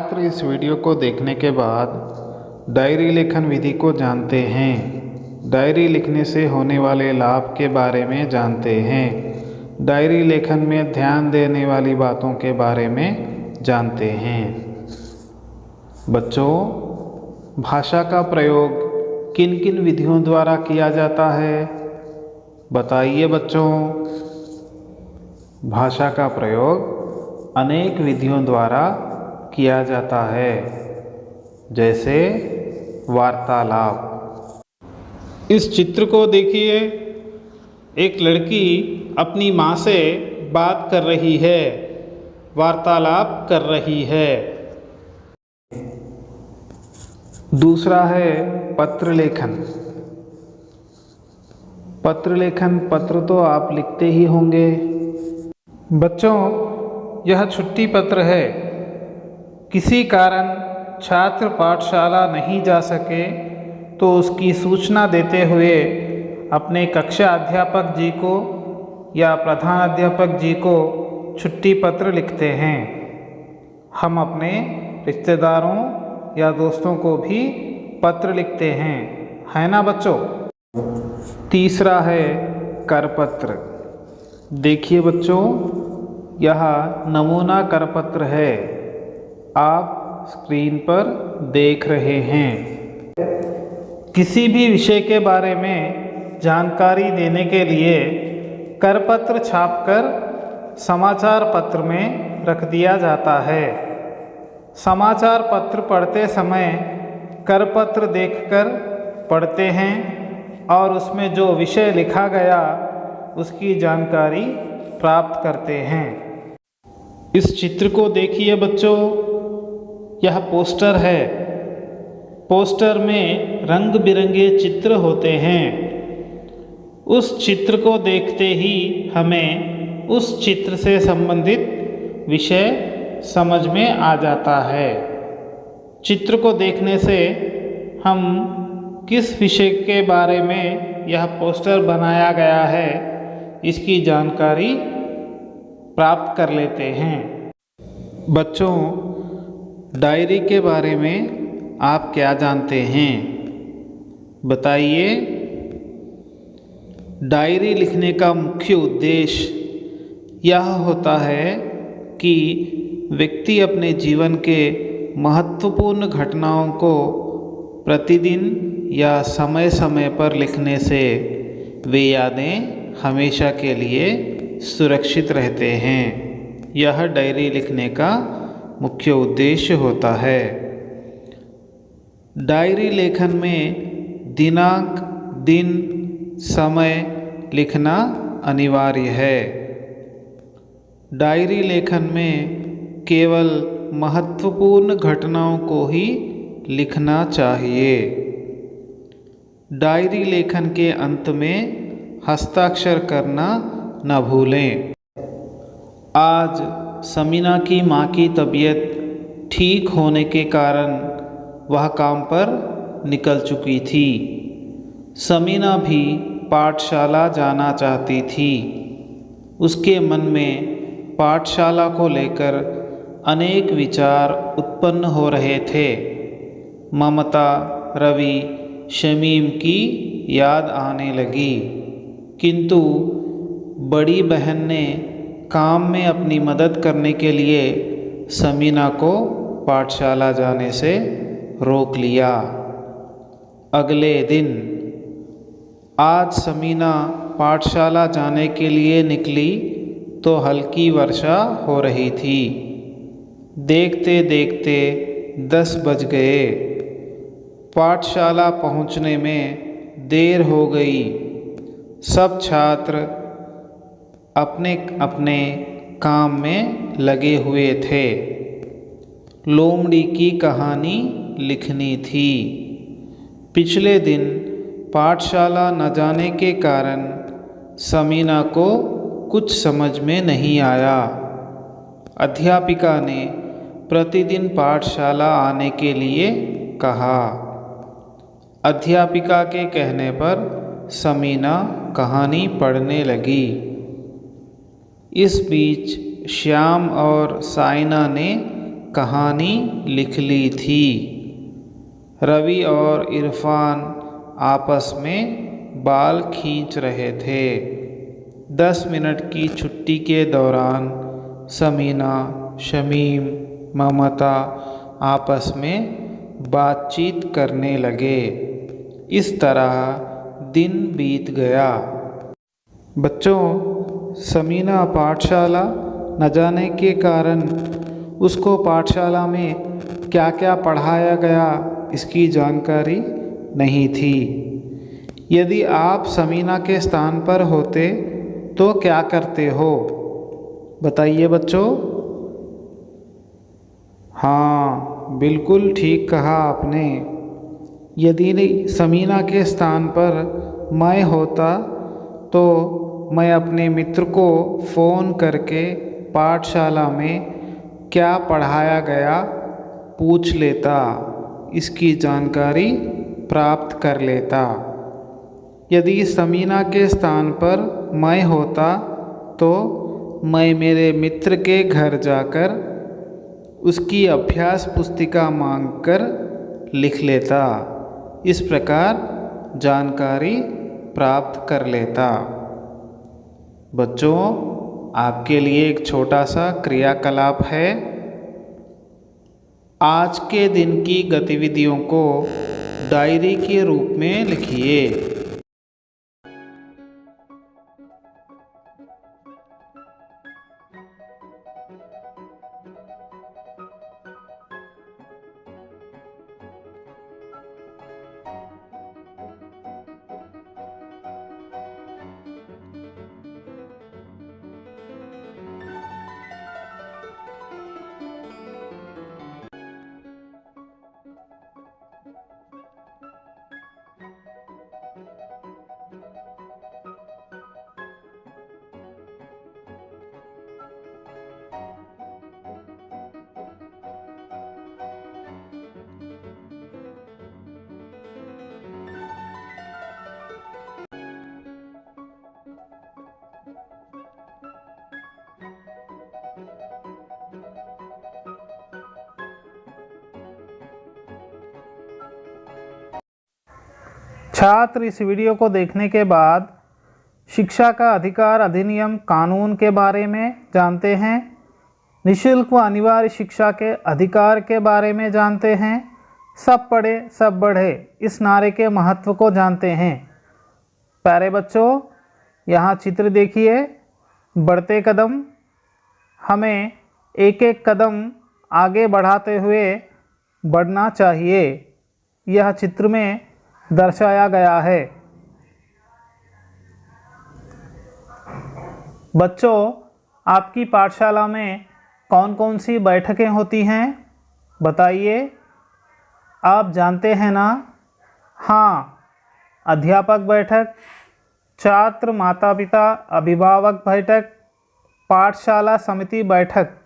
छात्र इस वीडियो को देखने के बाद डायरी लेखन विधि को जानते हैं, डायरी लिखने से होने वाले लाभ के बारे में जानते हैं, डायरी लेखन में ध्यान देने वाली बातों के बारे में जानते हैं। बच्चों, भाषा का प्रयोग किन किन विधियों द्वारा किया जाता है, बताइए बच्चों। भाषा का प्रयोग अनेक विधियों द्वारा किया जाता है, जैसे वार्तालाप। इस चित्र को देखिए, एक लड़की अपनी माँ से बात कर रही है, वार्तालाप कर रही है। दूसरा है पत्र लेखन। पत्र लेखन, पत्र तो आप लिखते ही होंगे। बच्चों, यह छुट्टी पत्र है। किसी कारण छात्र पाठशाला नहीं जा सके तो उसकी सूचना देते हुए अपने कक्षा अध्यापक जी को या प्रधान अध्यापक जी को छुट्टी पत्र लिखते हैं। हम अपने रिश्तेदारों या दोस्तों को भी पत्र लिखते हैं, है ना बच्चों। तीसरा है करपत्र। देखिए बच्चों, यह नमूना करपत्र है, आप स्क्रीन पर देख रहे हैं। किसी भी विषय के बारे में जानकारी देने के लिए करपत्र छापकर समाचार पत्र में रख दिया जाता है। समाचार पत्र पढ़ते समय करपत्र देखकर पढ़ते हैं और उसमें जो विषय लिखा गया उसकी जानकारी प्राप्त करते हैं। इस चित्र को देखिए बच्चों, यह पोस्टर है। पोस्टर में रंग बिरंगे चित्र होते हैं। उस चित्र को देखते ही हमें उस चित्र से संबंधित विषय समझ में आ जाता है। चित्र को देखने से हम किस विषय के बारे में यह पोस्टर बनाया गया है इसकी जानकारी प्राप्त कर लेते हैं। बच्चों, डायरी के बारे में आप क्या जानते हैं, बताइए। डायरी लिखने का मुख्य उद्देश्य यह होता है कि व्यक्ति अपने जीवन के महत्वपूर्ण घटनाओं को प्रतिदिन या समय समय पर लिखने से वे यादें हमेशा के लिए सुरक्षित रहते हैं। यह डायरी लिखने का मुख्य उद्देश्य होता है। डायरी लेखन में दिनांक, दिन, समय लिखना अनिवार्य है। डायरी लेखन में केवल महत्वपूर्ण घटनाओं को ही लिखना चाहिए। डायरी लेखन के अंत में हस्ताक्षर करना न भूलें। आज समीना की माँ की तबीयत ठीक होने के कारण वह काम पर निकल चुकी थी। समीना भी पाठशाला जाना चाहती थी। उसके मन में पाठशाला को लेकर अनेक विचार उत्पन्न हो रहे थे। ममता, रवि, शमीम की याद आने लगी, किंतु बड़ी बहन ने काम में अपनी मदद करने के लिए समीना को पाठशाला जाने से रोक लिया। अगले दिन आज समीना पाठशाला जाने के लिए निकली तो हल्की वर्षा हो रही थी। देखते देखते 10 बज गए। पाठशाला पहुंचने में देर हो गई। सब छात्र अपने अपने काम में लगे हुए थे। लोमड़ी की कहानी लिखनी थी। पिछले दिन पाठशाला न जाने के कारण समीना को कुछ समझ में नहीं आया। अध्यापिका ने प्रतिदिन पाठशाला आने के लिए कहा। अध्यापिका के कहने पर समीना कहानी पढ़ने लगी। इस बीच श्याम और साइना ने कहानी लिख ली थी। रवि और इरफान आपस में बाल खींच रहे थे। 10 मिनट की छुट्टी के दौरान समीना, शमीम, ममता आपस में बातचीत करने लगे। इस तरह दिन बीत गया। बच्चों, समीना पाठशाला न जाने के कारण उसको पाठशाला में क्या क्या पढ़ाया गया इसकी जानकारी नहीं थी। यदि आप समीना के स्थान पर होते तो क्या करते हो? बताइए बच्चों। हाँ, बिल्कुल ठीक कहा आपने। यदि समीना के स्थान पर मैं होता तो मैं अपने मित्र को फ़ोन करके पाठशाला में क्या पढ़ाया गया पूछ लेता, इसकी जानकारी प्राप्त कर लेता। यदि समीना के स्थान पर मैं होता तो मैं मेरे मित्र के घर जाकर उसकी अभ्यास पुस्तिका मांगकर लिख लेता। इस प्रकार जानकारी प्राप्त कर लेता। बच्चों, आपके लिए एक छोटा सा क्रियाकलाप है। आज के दिन की गतिविधियों को डायरी के रूप में लिखिए। छात्र इस वीडियो को देखने के बाद शिक्षा का अधिकार अधिनियम कानून के बारे में जानते हैं, निःशुल्क व अनिवार्य शिक्षा के अधिकार के बारे में जानते हैं, सब पढ़े सब बढ़े इस नारे के महत्व को जानते हैं। प्यारे बच्चों, यहाँ चित्र देखिए। बढ़ते कदम, हमें एक एक कदम आगे बढ़ाते हुए बढ़ना चाहिए, यह चित्र में दर्शाया गया है। बच्चों, आपकी पाठशाला में कौन कौन सी बैठकें होती हैं बताइए। आप जानते हैं ना? हाँ, अध्यापक बैठक, छात्र माता पिता अभिभावक बैठक, पाठशाला समिति बैठक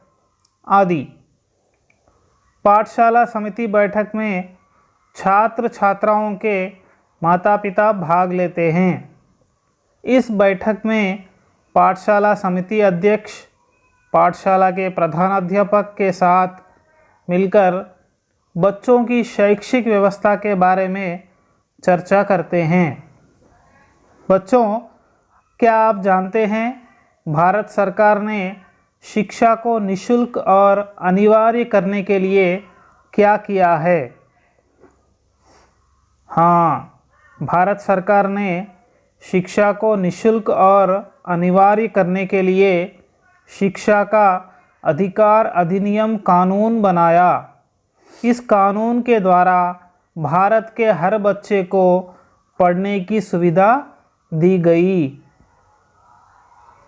आदि। पाठशाला समिति बैठक में छात्र छात्राओं के माता पिता भाग लेते हैं। इस बैठक में पाठशाला समिति अध्यक्ष पाठशाला के प्रधानाध्यापक के साथ मिलकर बच्चों की शैक्षिक व्यवस्था के बारे में चर्चा करते हैं। बच्चों, क्या आप जानते हैं भारत सरकार ने शिक्षा को निःशुल्क और अनिवार्य करने के लिए क्या किया है? हाँ, भारत सरकार ने शिक्षा को निःशुल्क और अनिवार्य करने के लिए शिक्षा का अधिकार अधिनियम कानून बनाया। इस कानून के द्वारा भारत के हर बच्चे को पढ़ने की सुविधा दी गई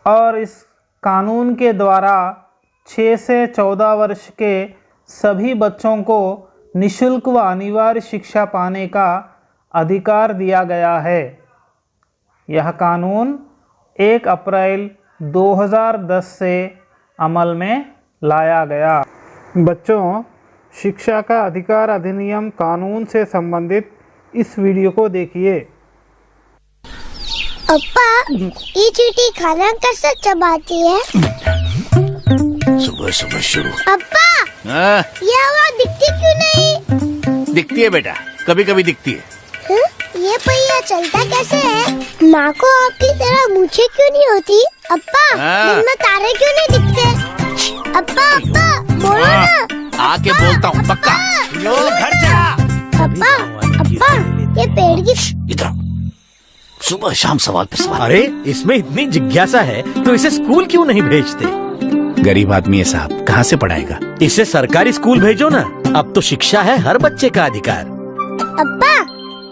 और इस कानून के द्वारा 6 से 14 वर्ष के सभी बच्चों को निःशुल्क व अनिवार्य शिक्षा पाने का अधिकार दिया गया है। यह कानून 1 अप्रैल 2010 से अमल में लाया गया। बच्चों, शिक्षा का अधिकार अधिनियम कानून से संबंधित इस वीडियो को देखिए। अप्पा, ये चींटी खाना कैसे चबाती है? सुबह सुबह शुरू। अप्पा, हाँ, ये हवा दिखती क्यों नहीं? दिखती है बेटा, कभी कभी दिखती है। हं? ये पहिया चलता कैसे है? माँ को आपकी तरह मूछें क्यों नहीं होती? अप्पा, हाँ। दिन में तारे क्यों नहीं दिखते? अप्पा, अप्पा, बोलो ना। आके बोलता हूँ पक्का। लो घर जा। अप्पा, अप्पा, ये पेड़ की इधर सुबह शाम सवाल पे सवाल। अरे इसमें इतनी जिज्ञासा है तो इसे स्कूल क्यों नहीं भेजते? गरीब आदमी है साहब, कहाँ से पढ़ाएगा? इसे सरकारी स्कूल भेजो ना। अब तो शिक्षा है हर बच्चे का अधिकार। अप्पा,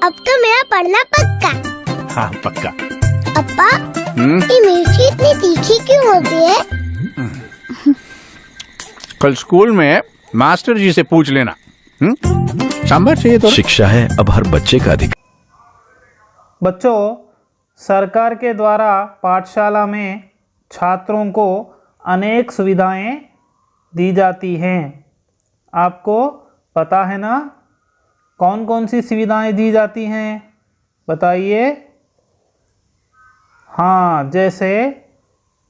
अब तो मेरा पढ़ना पक्का। हाँ पक्का। अप्पा, हम्म? ये मिर्ची इतनी तीखी क्यों होती है? कल स्कूल में मास्टर जी से पूछ लेना। सांभर चाहिए तो। शिक्षा है अब हर बच्चे का अधिकार। बच्चों, सरकार के द्वारा पाठशाला में छात्रों को अनेक सुविधाएं दी जाती हैं। आपको पता है ना कौन कौन सी सुविधाएं दी जाती हैं? बताइए। हाँ, जैसे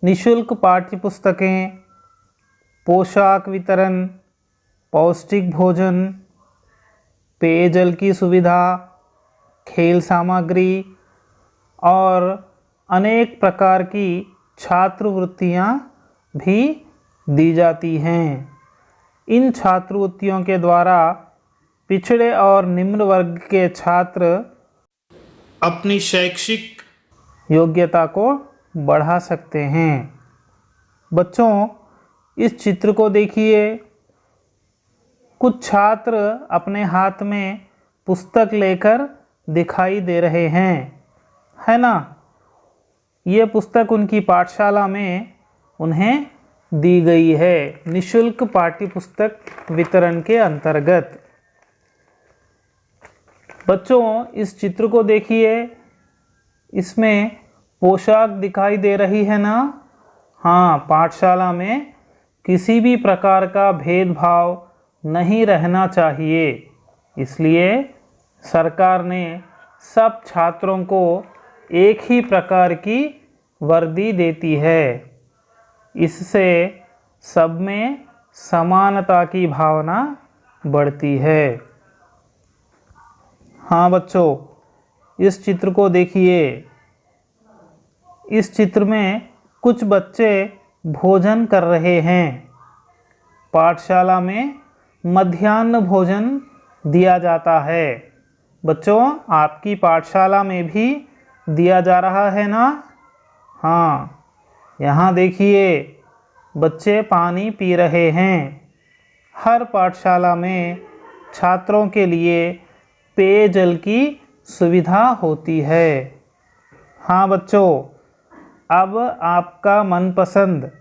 निशुल्क पाठ्य पुस्तकें, पोशाक वितरण, पौष्टिक भोजन, पेयजल की सुविधा, खेल सामग्री और अनेक प्रकार की छात्रवृत्तियाँ भी दी जाती हैं। इन छात्रवृत्तियों के द्वारा पिछड़े और निम्न वर्ग के छात्र अपनी शैक्षिक योग्यता को बढ़ा सकते हैं। बच्चों, इस चित्र को देखिए। कुछ छात्र अपने हाथ में पुस्तक लेकर दिखाई दे रहे हैं, है ना? ये पुस्तक उनकी पाठशाला में उन्हें दी गई है निशुल्क पाठ्य पुस्तक वितरण के अंतर्गत। बच्चों, इस चित्र को देखिए। इसमें पोशाक दिखाई दे रही है ना? हाँ, पाठशाला में किसी भी प्रकार का भेदभाव नहीं रहना चाहिए, इसलिए सरकार ने सब छात्रों को एक ही प्रकार की वर्दी देती है। इससे सब में समानता की भावना बढ़ती है। हाँ बच्चों, इस चित्र को देखिए। इस चित्र में कुछ बच्चे भोजन कर रहे हैं। पाठशाला में मध्याह्न भोजन दिया जाता है। बच्चों, आपकी पाठशाला में भी दिया जा रहा है ना? हाँ, यहाँ देखिए, बच्चे पानी पी रहे हैं। हर पाठशाला में छात्रों के लिए पेयजल की सुविधा होती है। हाँ बच्चों, अब आपका मनपसंद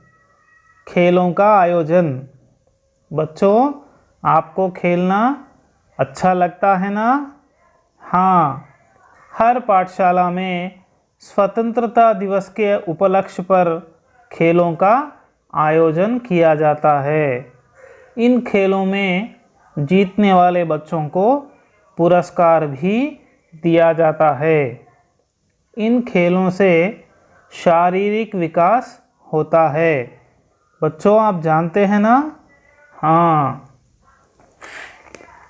खेलों का आयोजन। बच्चों, आपको खेलना अच्छा लगता है ना? हाँ, हर पाठशाला में स्वतंत्रता दिवस के उपलक्ष्य पर खेलों का आयोजन किया जाता है। इन खेलों में जीतने वाले बच्चों को पुरस्कार भी दिया जाता है। इन खेलों से शारीरिक विकास होता है। बच्चों, आप जानते हैं ना? हाँ।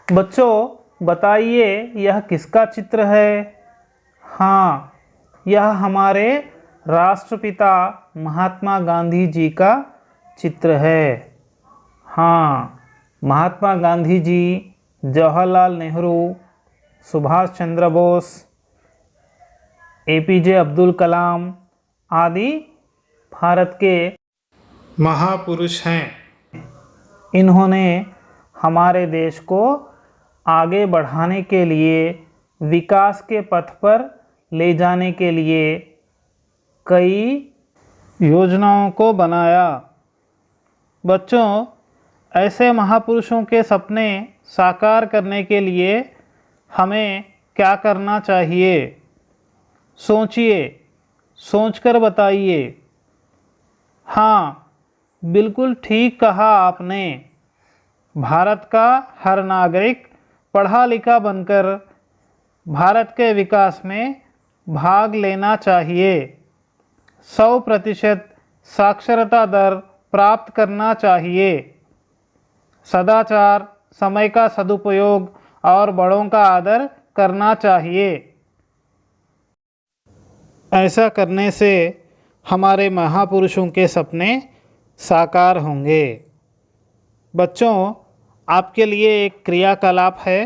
बच्चों, बताइए यह किसका चित्र है? हाँ, यह हमारे राष्ट्रपिता महात्मा गांधी जी का चित्र है। हाँ, महात्मा गांधी जी, जवाहरलाल नेहरू, सुभाष चंद्र बोस, एपीजे अब्दुल कलाम आदि भारत के महापुरुष हैं। इन्होंने हमारे देश को आगे बढ़ाने के लिए, विकास के पथ पर ले जाने के लिए कई योजनाओं को बनाया। बच्चों, ऐसे महापुरुषों के सपने साकार करने के लिए हमें क्या करना चाहिए? सोचिए, सोचकर बताइए। हाँ, बिल्कुल ठीक कहा आपने। भारत का हर नागरिक पढ़ा लिखा बनकर भारत के विकास में भाग लेना चाहिए। 100% साक्षरता दर प्राप्त करना चाहिए। सदाचार, समय का सदुपयोग और बड़ों का आदर करना चाहिए। ऐसा करने से हमारे महापुरुषों के सपने साकार होंगे। बच्चों, आपके लिए एक क्रियाकलाप है।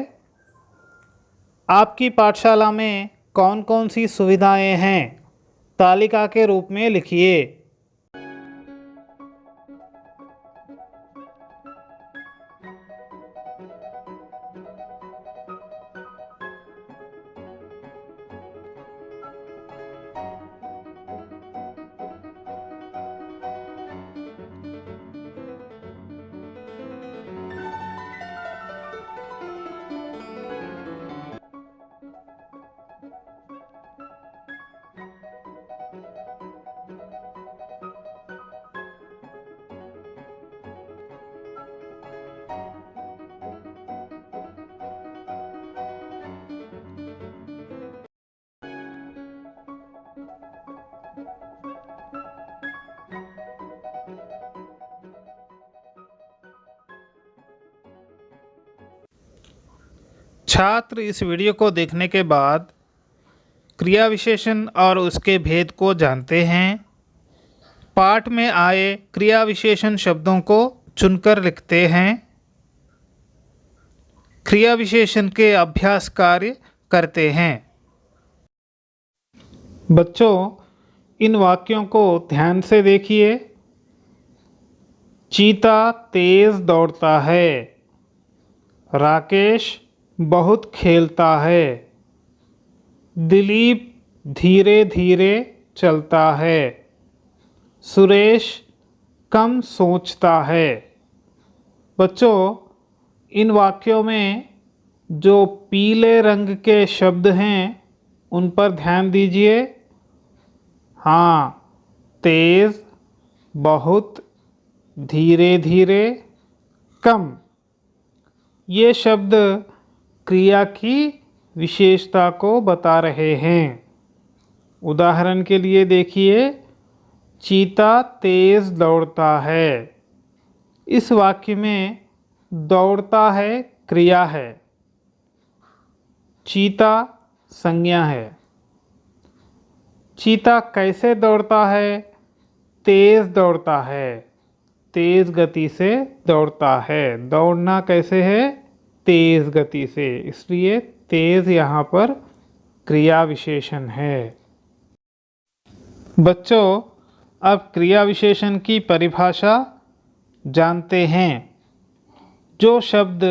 आपकी पाठशाला में कौन कौन सी सुविधाएं हैं, तालिका के रूप में लिखिए। छात्र इस वीडियो को देखने के बाद क्रिया विशेषण और उसके भेद को जानते हैं। पाठ में आए क्रिया विशेषण शब्दों को चुनकर लिखते हैं। क्रिया विशेषण के अभ्यास कार्य करते हैं। बच्चों, इन वाक्यों को ध्यान से देखिए। चीता तेज दौड़ता है। राकेश बहुत खेलता है। दिलीप धीरे धीरे चलता है। सुरेश कम सोचता है। बच्चों, इन वाक्यों में जो पीले रंग के शब्द हैं उन पर ध्यान दीजिए। हाँ, तेज, बहुत, धीरे धीरे, कम, ये शब्द क्रिया की विशेषता को बता रहे हैं। उदाहरण के लिए देखिए, चीता तेज दौड़ता है। इस वाक्य में दौड़ता है क्रिया है, चीता संज्ञा है। चीता कैसे दौड़ता है? तेज दौड़ता है, तेज गति से दौड़ता है। दौड़ना कैसे है? तेज गति से, इसलिए तेज यहाँ पर क्रिया विशेषण है। बच्चों, अब क्रिया विशेषण की परिभाषा जानते हैं। जो शब्द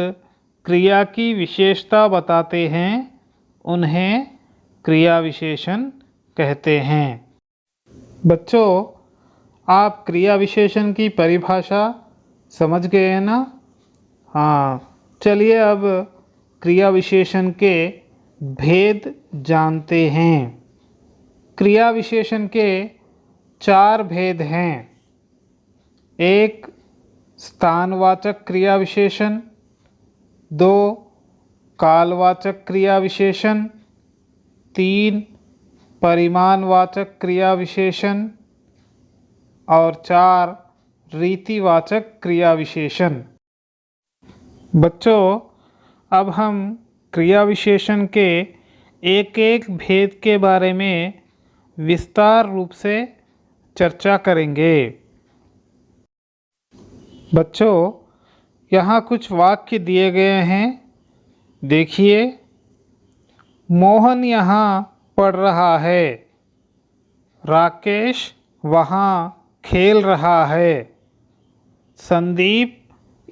क्रिया की विशेषता बताते हैं उन्हें क्रिया विशेषण कहते हैं। बच्चों, आप क्रिया विशेषण की परिभाषा समझ गए हैं ना? हाँ, चलिए अब क्रिया विशेषण के भेद जानते हैं। क्रिया विशेषण के 4 भेद हैं। 1 स्थानवाचक क्रिया विशेषण, 2 कालवाचक क्रिया विशेषण, 3 परिमाणवाचक क्रिया विशेषण और 4 रीतिवाचक क्रिया विशेषण। बच्चों, अब हम क्रिया विशेषण के एक एक भेद के बारे में विस्तार रूप से चर्चा करेंगे। बच्चों, यहाँ कुछ वाक्य दिए गए हैं, देखिए। मोहन यहाँ पढ़ रहा है। राकेश वहाँ खेल रहा है। संदीप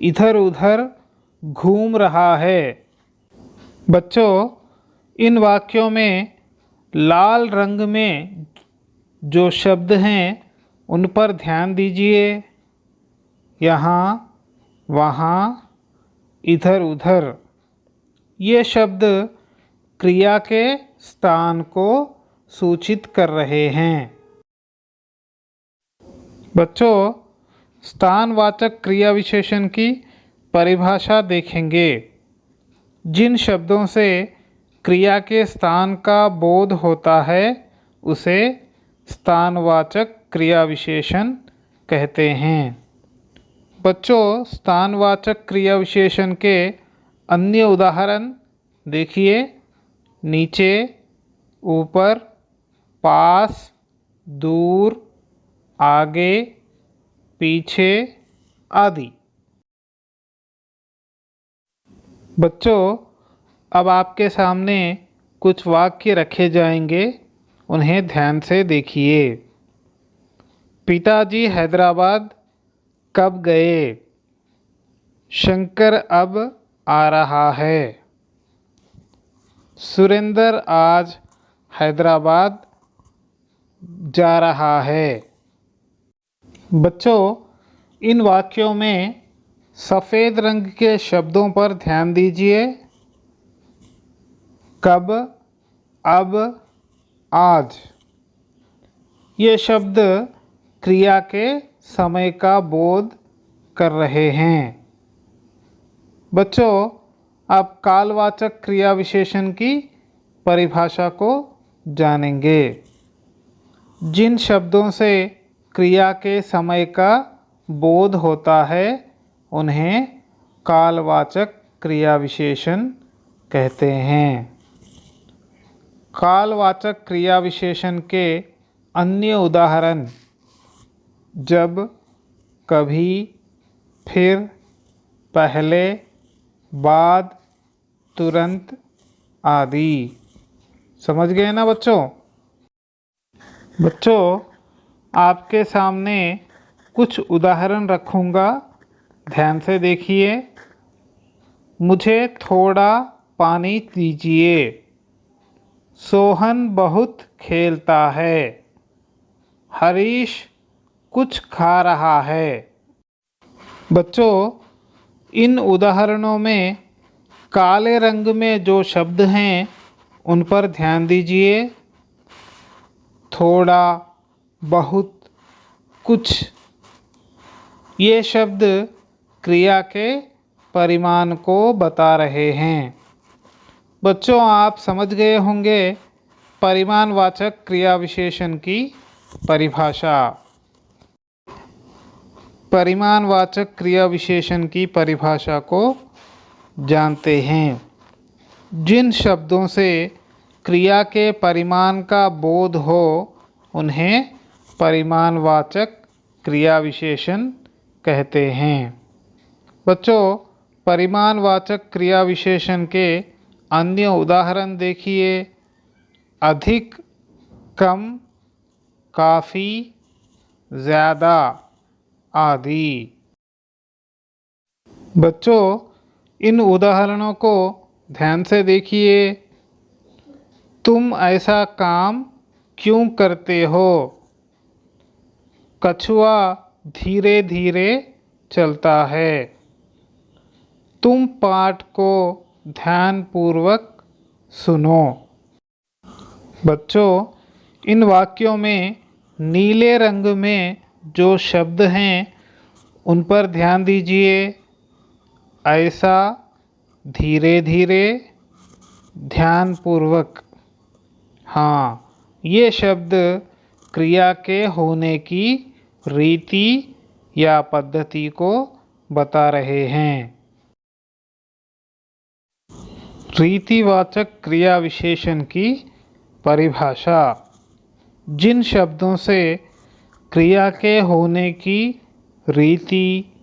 इधर उधर घूम रहा है। बच्चों, इन वाक्यों में लाल रंग में जो शब्द हैं उन पर ध्यान दीजिए। यहाँ, वहाँ, इधर उधर, ये शब्द क्रिया के स्थान को सूचित कर रहे हैं। बच्चों, स्थानवाचक क्रिया विशेषण की परिभाषा देखेंगे। जिन शब्दों से क्रिया के स्थान का बोध होता है उसे स्थानवाचक क्रिया विशेषण कहते हैं। बच्चों, स्थानवाचक क्रिया विशेषण के अन्य उदाहरण देखिए। नीचे, ऊपर, पास, दूर, आगे, पीछे आदि। बच्चों, अब आपके सामने कुछ वाक्य रखे जाएंगे, उन्हें ध्यान से देखिए। पिताजी हैदराबाद कब गए? शंकर अब आ रहा है। सुरेंद्र आज हैदराबाद जा रहा है। बच्चों, इन वाक्यों में सफ़ेद रंग के शब्दों पर ध्यान दीजिए। कब, अब, आज। ये शब्द क्रिया के समय का बोध कर रहे हैं। बच्चों, अब कालवाचक क्रिया विशेषण की परिभाषा को जानेंगे। जिन शब्दों से क्रिया के समय का बोध होता है उन्हें कालवाचक क्रिया विशेषण कहते हैं। कालवाचक क्रिया विशेषण के अन्य उदाहरण जब, कभी, फिर, पहले, बाद, तुरंत आदि। समझ गए ना बच्चों? बच्चों, आपके सामने कुछ उदाहरण रखूँगा, ध्यान से देखिए। मुझे थोड़ा पानी दीजिए। सोहन बहुत खेलता है। हरीश कुछ खा रहा है। बच्चों, इन उदाहरणों में काले रंग में जो शब्द हैं उन पर ध्यान दीजिए। थोड़ा, बहुत, कुछ। ये शब्द क्रिया के परिमाण को बता रहे हैं। बच्चों, आप समझ गए होंगे परिमाणवाचक क्रिया विशेषण की परिभाषा। परिमाणवाचक क्रिया विशेषण की परिभाषा को जानते हैं। जिन शब्दों से क्रिया के परिमाण का बोध हो उन्हें परिमाणवाचक क्रिया विशेषण कहते हैं। बच्चों, परिमाणवाचक क्रिया विशेषण के अन्य उदाहरण देखिए। अधिक, कम, काफ़ी, ज़्यादा आदि। बच्चों, इन उदाहरणों को ध्यान से देखिए। तुम ऐसा काम क्यों करते हो? कछुआ धीरे धीरे चलता है। तुम पाठ को ध्यानपूर्वक सुनो। बच्चों, इन वाक्यों में नीले रंग में जो शब्द हैं उन पर ध्यान दीजिए। ऐसा, धीरे धीरे, ध्यानपूर्वक। हाँ, ये शब्द क्रिया के होने की रीति या पद्धति को बता रहे हैं। रीतिवाचक क्रिया विशेषण की परिभाषा। जिन शब्दों से क्रिया के होने की रीति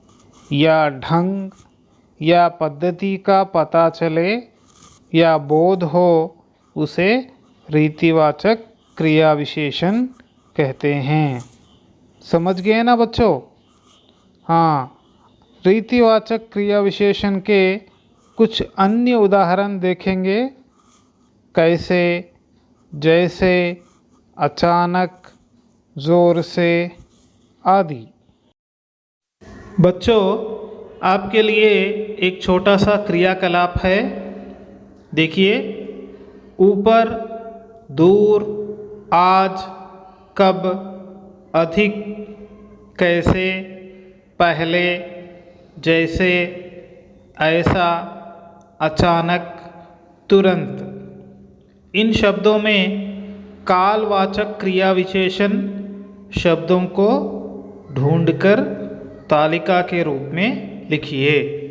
या ढंग या पद्धति का पता चले या बोध हो उसे रीतिवाचक क्रिया विशेषण कहते हैं। समझ गए ना बच्चों? हाँ, रीतिवाचक क्रिया विशेषण के कुछ अन्य उदाहरण देखेंगे। कैसे, जैसे, अचानक, ज़ोर से आदि। बच्चों, आपके लिए एक छोटा सा क्रियाकलाप है। देखिए, ऊपर, दूर, आज, कब, अधिक, कैसे, पहले, जैसे, ऐसा, अचानक, तुरंत। इन शब्दों में कालवाचक क्रिया विशेषण शब्दों को ढूंढकर तालिका के रूप में लिखिए।